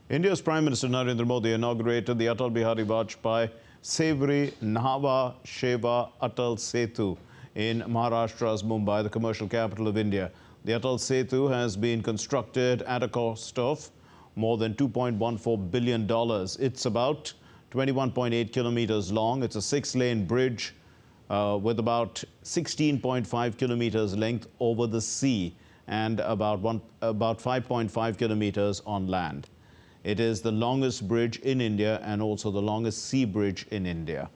India's Prime Minister Narendra Modi inaugurated the Atal Bihari Savory Nahava Sheva Atal Setu in Maharashtra's Mumbai, the commercial capital of India. The Atal Setu has been constructed at a cost of more than $2.14 billion. It's about 21.8 kilometers long. It's a 6-lane bridge with about 16.5 kilometers length over the sea and about 5.5 kilometers on land. It is the longest bridge in India and also the longest sea bridge in India.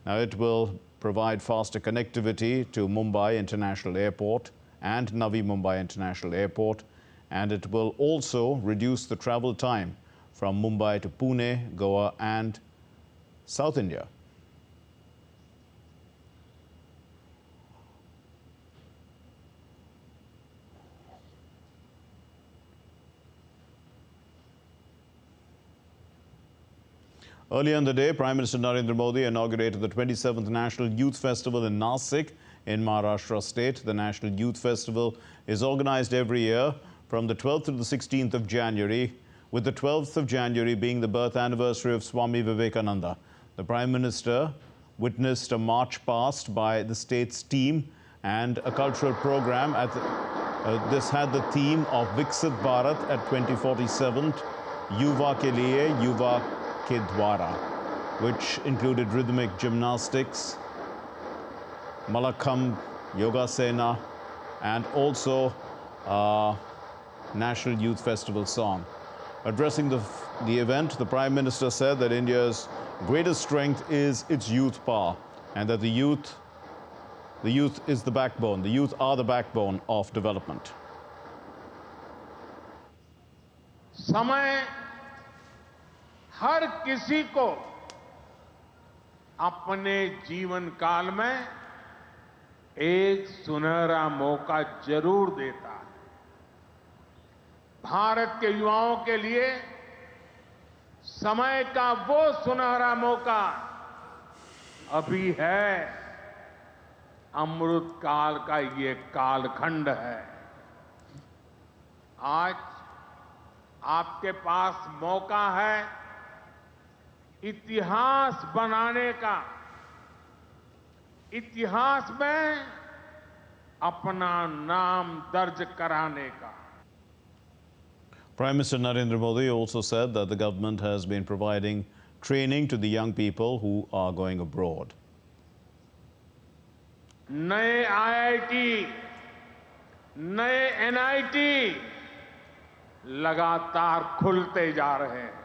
Now, it will provide faster connectivity to Mumbai International Airport and Navi Mumbai International Airport, and it will also reduce the travel time from Mumbai to Pune, Goa and South India. Earlier in the day, Prime Minister Narendra Modi inaugurated the 27th National Youth Festival in Nasik in Maharashtra state. The National Youth Festival is organized every year from the 12th to the 16th of January, with the 12th of January being the birth anniversary of Swami Vivekananda. The Prime Minister witnessed a march past by the state's team and a cultural program. This had the theme of Viksit Bharat at 2047, Yuva ke liye, Yuva ke Dwara, which included rhythmic gymnastics, Malakham, Yoga Sena, and also National Youth Festival song. Addressing the event, the Prime Minister said that India's greatest strength is its youth power, and that the youth is the backbone. The youth are the backbone of development. समय हर किसी को अपने जीवन काल में एक सुनहरा मौका जरूर देता है। भारत के युवाओं के लिए समय का वो सुनहरा मौका अभी है। अमृत काल का ये कालखंड है। आज आपके पास मौका है इतिहास बनाने का, इतिहास में अपना नाम दर्ज कराने का। Prime Minister Narendra Modi also said that the government has been providing training to the young people who are going abroad. नए IIT, नए NIT लगातार खुलते जा रहे हैं।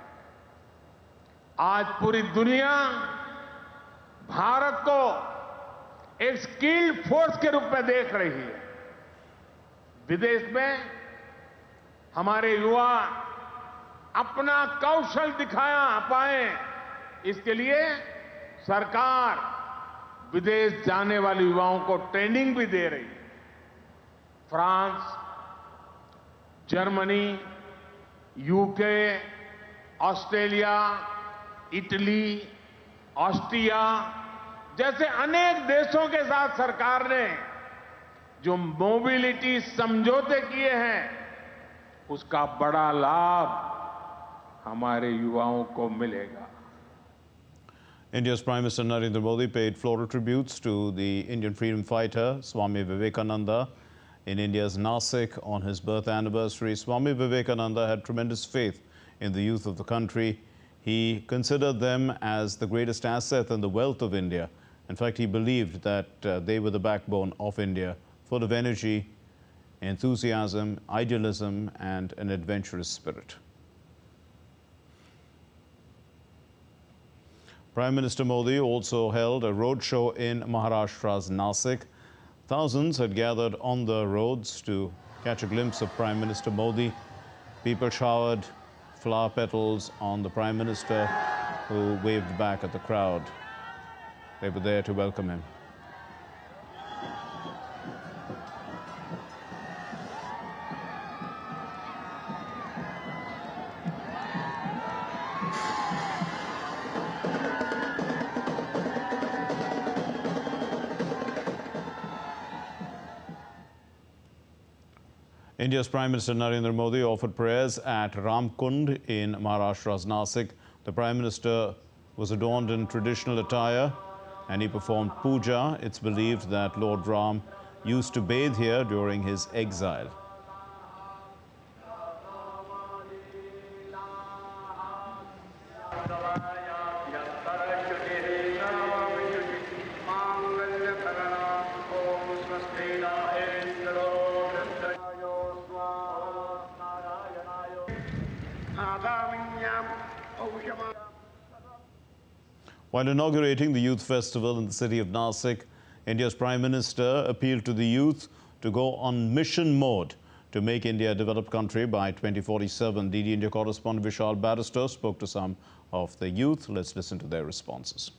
आज पूरी दुनिया भारत को एक स्किल्ड फोर्स के रूप में देख रही है। विदेश में हमारे युवा अपना कौशल दिखाया पाए, इसके लिए सरकार विदेश जाने वाले युवाओं को ट्रेनिंग भी दे रही है। France, Germany, UK, Australia, Italy, Austria जैसे अनेक देशों के साथ सरकार ने जो मोबिलिटी समझौते किए हैं, उसका बड़ा लाभ हमारे युवाओं को मिलेगा। India's Prime Minister Narendra Modi paid floral tributes to the Indian freedom fighter Swami Vivekananda in India's Nasik on his birth anniversary. Swami Vivekananda had tremendous faith in the youth of the country. He considered them as the greatest asset and the wealth of India. In fact, he believed that they were the backbone of India, full of energy, enthusiasm, idealism, and an adventurous spirit. Prime Minister Modi also held a roadshow in Maharashtra's Nasik. Thousands had gathered on the roads to catch a glimpse of Prime Minister Modi. People showered flower petals on the Prime Minister, who waved back at the crowd. They were there to welcome him. India's Prime Minister Narendra Modi offered prayers at Ramkund in Maharashtra's Nasik. The Prime Minister was adorned in traditional attire and he performed puja. It's believed that Lord Ram used to bathe here during his exile. While inaugurating the Youth Festival in the city of Nasik, India's Prime Minister appealed to the youth to go on mission mode to make India a developed country by 2047. DD India correspondent Vishal Barrister spoke to some of the youth. Let's listen to their responses.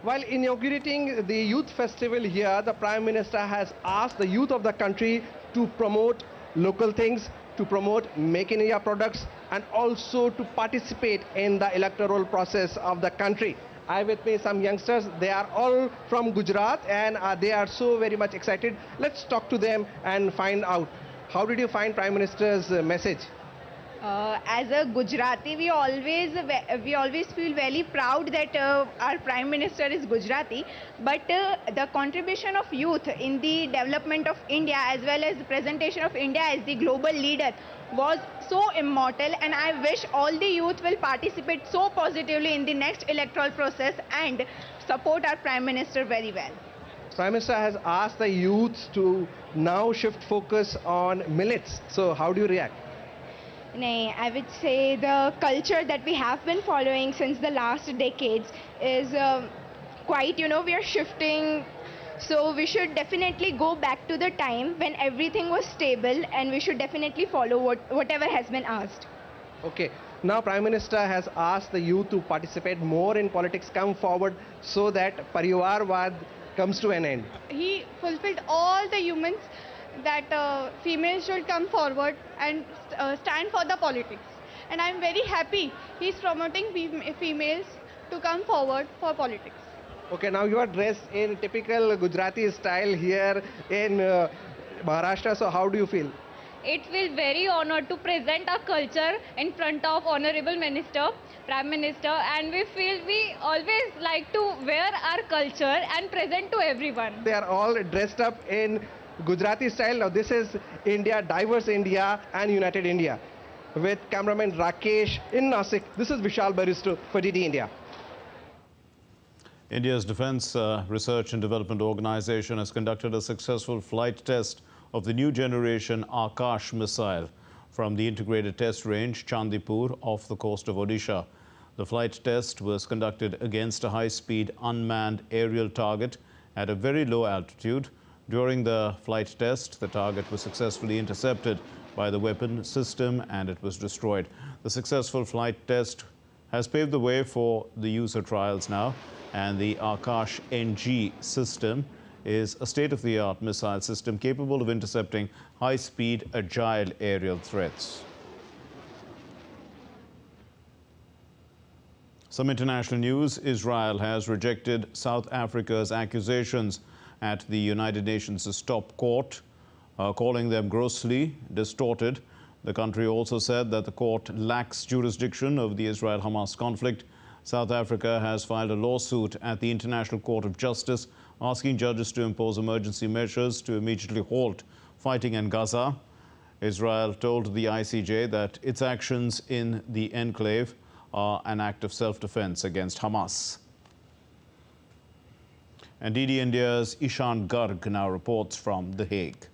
While inaugurating the Youth Festival here, the Prime Minister has asked the youth of the country to promote local things, to promote Make in India products, and also to participate in the electoral process of the country. I have with me some youngsters. They are all from Gujarat and they are so very much excited. Let's talk to them and find out. How did you find Prime Minister's message? As a Gujarati, we always feel very proud that our Prime Minister is Gujarati. But the contribution of youth in the development of India, as well as the presentation of India as the global leader, was so immortal, and I wish all the youth will participate so positively in the next electoral process and support our Prime Minister very well. Prime Minister has asked the youth to now shift focus on millets. So how do you react? I would say the culture that we have been following since the last decades is quite, we are shifting. So we should definitely go back to the time when everything was stable, and we should definitely follow whatever has been asked. Okay. Now Prime Minister has asked the youth to participate more in politics, come forward so that Parivarwad comes to an end. He fulfilled all the humans that females should come forward and stand for the politics. And I'm very happy he's promoting females to come forward for politics. Okay, now you are dressed in typical Gujarati style here in Maharashtra. So how do you feel? It feels very honored to present our culture in front of Honorable Minister, Prime Minister, and we feel we always like to wear our culture and present to everyone. They are all dressed up in Gujarati style. Now this is India, diverse India and united India. With cameraman Rakesh in Nasik, this is Vishal Barrister for DD India. India's Defence Research and Development Organization has conducted a successful flight test of the new generation Akash missile from the integrated test range Chandipur off the coast of Odisha. The flight test was conducted against a high-speed unmanned aerial target at a very low altitude. During the flight test, the target was successfully intercepted by the weapon system and it was destroyed. The successful flight test has paved the way for the user trials now, and the Akash NG system is a state-of-the-art missile system capable of intercepting high-speed, agile aerial threats. Some international news. Israel has rejected South Africa's accusations at the United Nations' top court, calling them grossly distorted. The country also said that the court lacks jurisdiction over the Israel-Hamas conflict. South Africa has filed a lawsuit at the International Court of Justice, asking judges to impose emergency measures to immediately halt fighting in Gaza. Israel told the ICJ that its actions in the enclave are an act of self-defense against Hamas. And DD India's Ishan Garg now reports from The Hague.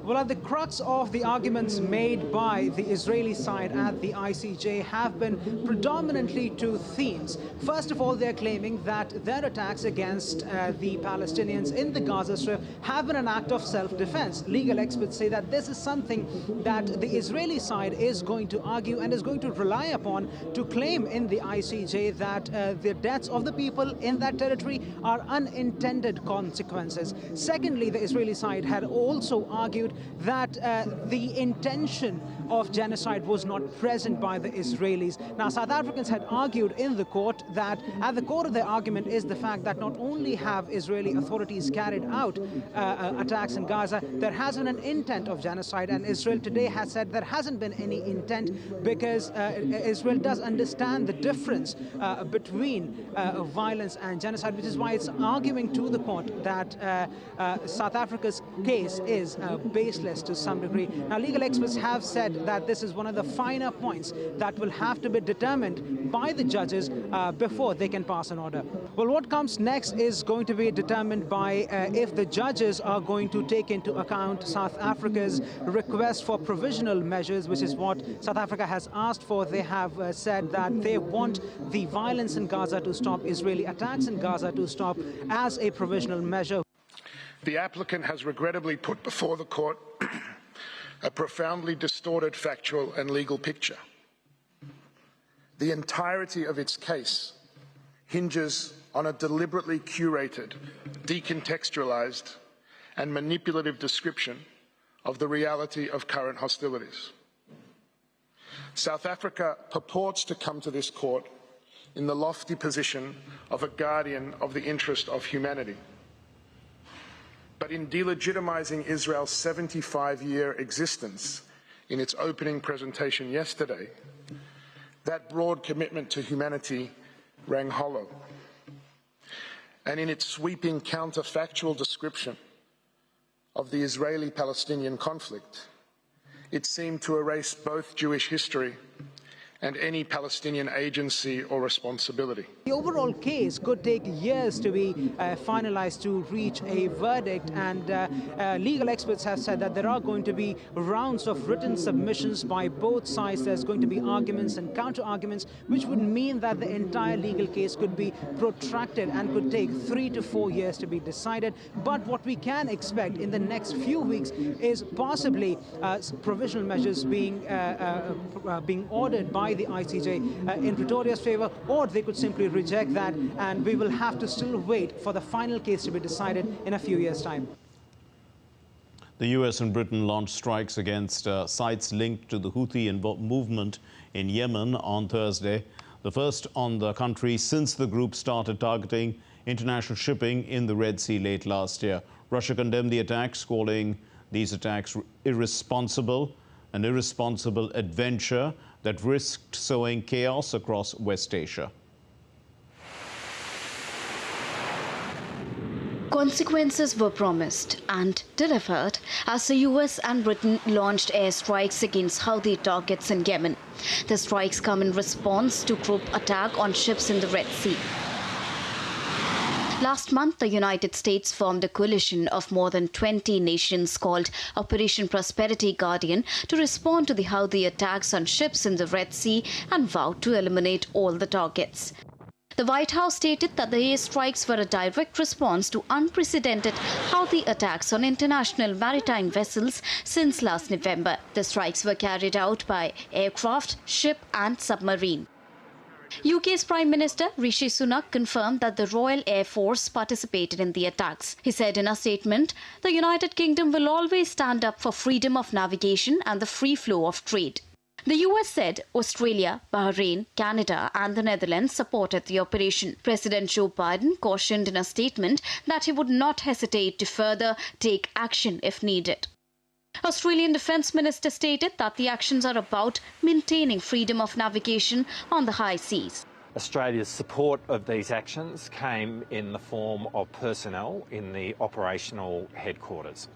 Well, at the crux of the arguments made by the Israeli side at the ICJ have been predominantly two themes. First of all, they're claiming that their attacks against the Palestinians in the Gaza Strip have been an act of self-defense. Legal experts say that this is something that the Israeli side is going to argue and is going to rely upon to claim in the ICJ that the deaths of the people in that territory are unintended consequences. Secondly, the Israeli side had also argued argued that the intention of genocide was not present by the Israelis. Now, South Africans had argued in the court that at the core of their argument is the fact that not only have Israeli authorities carried out attacks in Gaza, there has been an intent of genocide, and Israel today has said there hasn't been any intent because Israel does understand the difference between violence and genocide, which is why it's arguing to the court that South Africa's case is baseless to some degree. Now, legal experts have said that this is one of the finer points that will have to be determined by the judges before they can pass an order. Well, what comes next is going to be determined by if the judges are going to take into account South Africa's request for provisional measures, which is what South Africa has asked for. They have said that they want the violence in Gaza to stop, Israeli attacks in Gaza to stop as a provisional measure. The applicant has regrettably put before the court a profoundly distorted factual and legal picture. The entirety of its case hinges on a deliberately curated, decontextualized, and manipulative description of the reality of current hostilities. South Africa purports to come to this court in the lofty position of a guardian of the interest of humanity. But in delegitimizing Israel's 75-year existence in its opening presentation yesterday, that broad commitment to humanity rang hollow. And in its sweeping counterfactual description of the Israeli-Palestinian conflict, it seemed to erase both Jewish history and any Palestinian agency or responsibility. The overall case could take years to be finalized to reach a verdict, and legal experts have said that there are going to be rounds of written submissions by both sides. There's going to be arguments and counter-arguments, which would mean that the entire legal case could be protracted and could take 3 to 4 years to be decided. But what we can expect in the next few weeks is possibly provisional measures being ordered by the ICJ in Pretoria's favor, or they could simply reject that, and we will have to still wait for the final case to be decided in a few years' time. The US and Britain launched strikes against sites linked to the Houthi movement in Yemen on Thursday, the first on the country since the group started targeting international shipping in the Red Sea late last year. Russia condemned the attacks, calling these attacks irresponsible, an irresponsible adventure that risked sowing chaos across West Asia. Consequences were promised and delivered as the US and Britain launched airstrikes against Houthi targets in Yemen. The strikes come in response to group attack on ships in the Red Sea. Last month, the United States formed a coalition of more than 20 nations called Operation Prosperity Guardian to respond to the Houthi attacks on ships in the Red Sea and vowed to eliminate all the targets. The White House stated that the airstrikes were a direct response to unprecedented Houthi attacks on international maritime vessels since last November. The strikes were carried out by aircraft, ship and submarine. UK's Prime Minister Rishi Sunak confirmed that the Royal Air Force participated in the attacks. He said in a statement, "The United Kingdom will always stand up for freedom of navigation and the free flow of trade." The US said Australia, Bahrain, Canada and the Netherlands supported the operation. President Joe Biden cautioned in a statement that he would not hesitate to further take action if needed. Australian Defence Minister stated that the actions are about maintaining freedom of navigation on the high seas. Australia's support of these actions came in the form of personnel in the operational headquarters.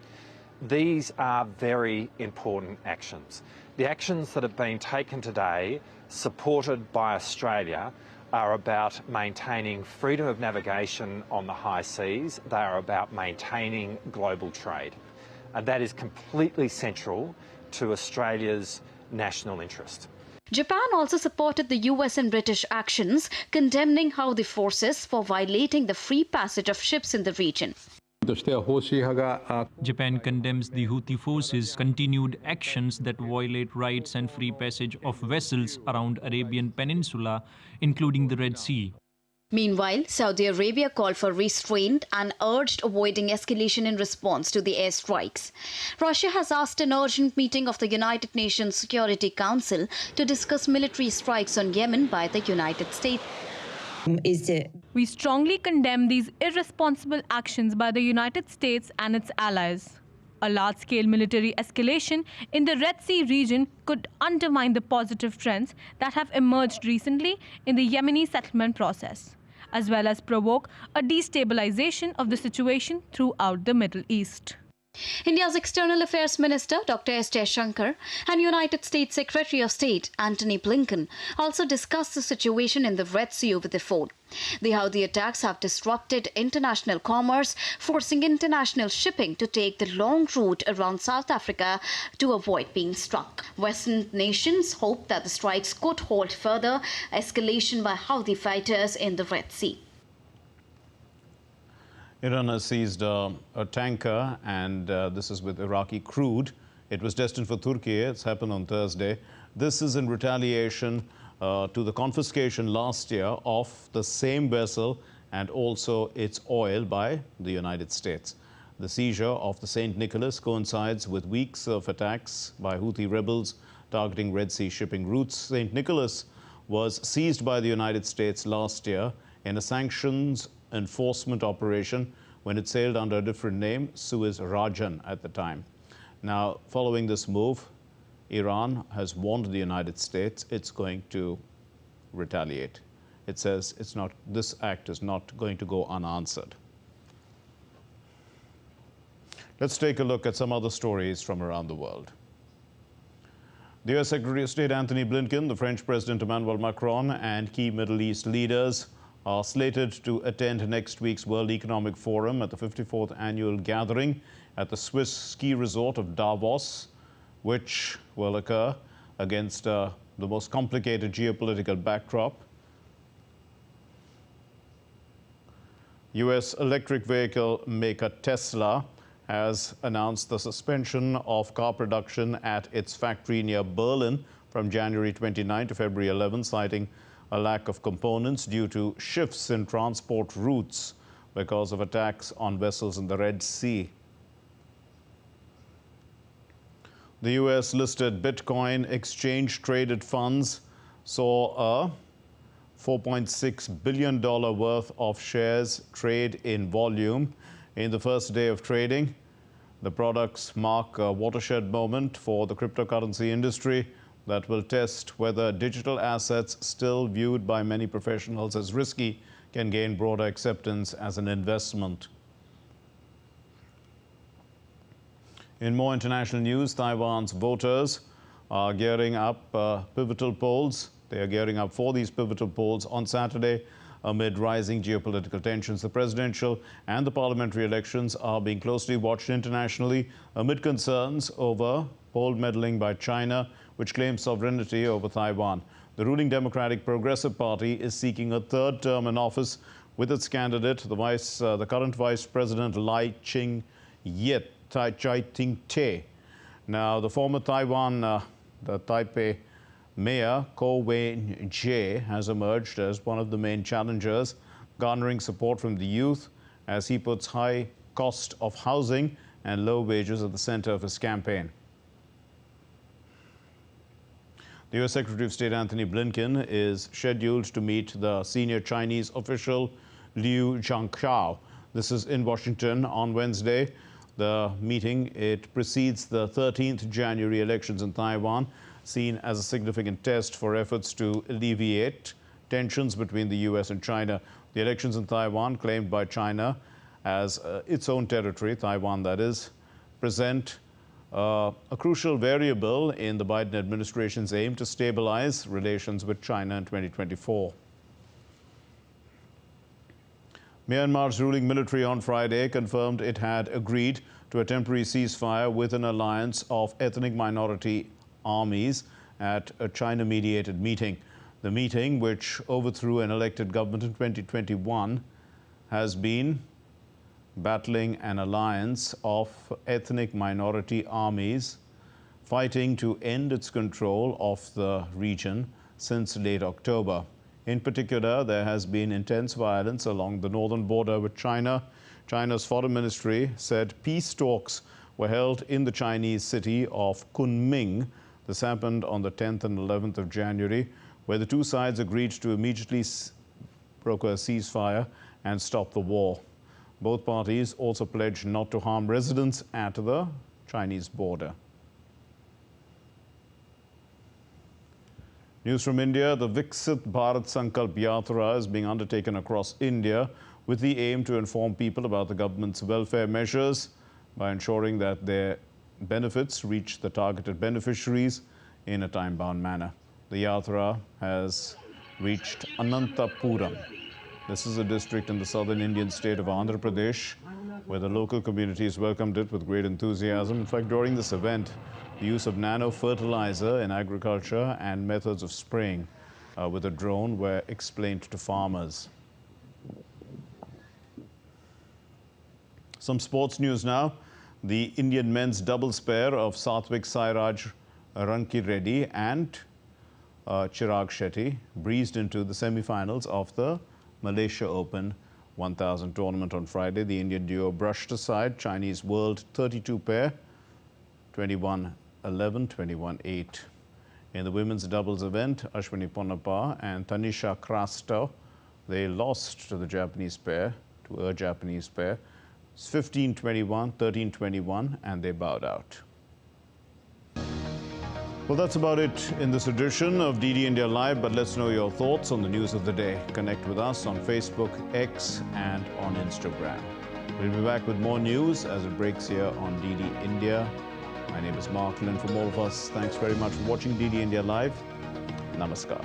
These are very important actions. The actions that have been taken today, supported by Australia, are about maintaining freedom of navigation on the high seas. They are about maintaining global trade. And that is completely central to Australia's national interest. Japan also supported the US and British actions, condemning Houthi forces for violating the free passage of ships in the region. Japan condemns the Houthi forces' continued actions that violate rights and free passage of vessels around Arabian Peninsula, including the Red Sea. Meanwhile, Saudi Arabia called for restraint and urged avoiding escalation in response to the airstrikes. Russia has asked an urgent meeting of the United Nations Security Council to discuss military strikes on Yemen by the United States. We strongly condemn these irresponsible actions by the United States and its allies. A large-scale military escalation in the Red Sea region could undermine the positive trends that have emerged recently in the Yemeni settlement process, as well as provoke a destabilization of the situation throughout the Middle East. India's External Affairs Minister Dr. S. Jaishankar and United States Secretary of State Antony Blinken also discussed the situation in the Red Sea over the phone. The Houthi attacks have disrupted international commerce, forcing international shipping to take the long route around South Africa to avoid being struck. Western nations hope that the strikes could halt further escalation by Houthi fighters in the Red Sea. Iran has seized a tanker, and this is with Iraqi crude. It was destined for Turkey. It's happened on Thursday. This is in retaliation to the confiscation last year of the same vessel and also its oil by the United States. The seizure of the St. Nicholas coincides with weeks of attacks by Houthi rebels targeting Red Sea shipping routes. St. Nicholas was seized by the United States last year in a sanctions enforcement operation when it sailed under a different name, Suez Rajan at the time. Now, following this move, Iran has warned the United States it's going to retaliate. It says this act is not going to go unanswered. Let's take a look at some other stories from around the world. The U.S. Secretary of State Antony Blinken, the French President Emmanuel Macron, and key Middle East leaders are slated to attend next week's World Economic Forum at the 54th annual gathering at the Swiss ski resort of Davos, which will occur against the most complicated geopolitical backdrop. U.S. electric vehicle maker Tesla has announced the suspension of car production at its factory near Berlin from January 29 to February 11, citing a lack of components due to shifts in transport routes because of attacks on vessels in the Red Sea. The U.S.-listed Bitcoin exchange-traded funds saw a $4.6 billion worth of shares trade in volume in the first day of trading. The products mark a watershed moment for the cryptocurrency industry that will test whether digital assets still viewed by many professionals as risky can gain broader acceptance as an investment. In more international news, Taiwan's voters are gearing up pivotal polls. They are gearing up for these pivotal polls on Saturday amid rising geopolitical tensions. The presidential and the parliamentary elections are being closely watched internationally amid concerns over poll meddling by China, which claims sovereignty over Taiwan. The ruling Democratic Progressive Party is seeking a third term in office with its candidate, the current Vice President Lai Ching-te. Now, the former Taiwan, the Taipei Mayor Ko Wen-je has emerged as one of the main challengers, garnering support from the youth as he puts high cost of housing and low wages at the center of his campaign. The U.S. Secretary of State Antony Blinken is scheduled to meet the senior Chinese official Liu Zhangqiao. This is in Washington on Wednesday. The meeting, it precedes the 13th January elections in Taiwan, seen as a significant test for efforts to alleviate tensions between the U.S. and China. The elections in Taiwan, claimed by China as its own territory, Taiwan that is, present a crucial variable in the Biden administration's aim to stabilize relations with China in 2024. Myanmar's ruling military on Friday confirmed it had agreed to a temporary ceasefire with an alliance of ethnic minority armies at a China-mediated meeting. The meeting, which overthrew an elected government in 2021, has been battling an alliance of ethnic minority armies fighting to end its control of the region since late October. In particular, there has been intense violence along the northern border with China. China's foreign ministry said peace talks were held in the Chinese city of Kunming. This happened on the 10th and 11th of January, where the two sides agreed to immediately broker a ceasefire and stop the war. Both parties also pledged not to harm residents at the Chinese border. News from India, the Viksit Bharat Sankalp Yatra is being undertaken across India with the aim to inform people about the government's welfare measures by ensuring that their benefits reach the targeted beneficiaries in a time-bound manner. The Yatra has reached Anantapuram. This is a district in the southern Indian state of Andhra Pradesh, where the local communities welcomed it with great enthusiasm. In fact, during this event, the use of nano-fertilizer in agriculture and methods of spraying with a drone were explained to farmers. Some sports news now. The Indian men's doubles pair of Satvik Sairaj Ranki Reddy and Chirag Shetty breezed into the semi-finals of the Malaysia Open 1000 tournament on Friday. The Indian duo brushed aside Chinese world 32 pair 21-11, 21-8. In the women's doubles event, Ashwini Ponnappa and Tanisha Krastow, they lost to the Japanese pair, to a Japanese pair, 15-21, 13-21, and they bowed out. Well, that's about it in this edition of DD India Live, but let's know your thoughts on the news of the day. Connect with us on Facebook, X, and on Instagram. We'll be back with more news as it breaks here on DD India. My name is Mark Lynn. From all of us, thanks very much for watching DD India Live. Namaskar.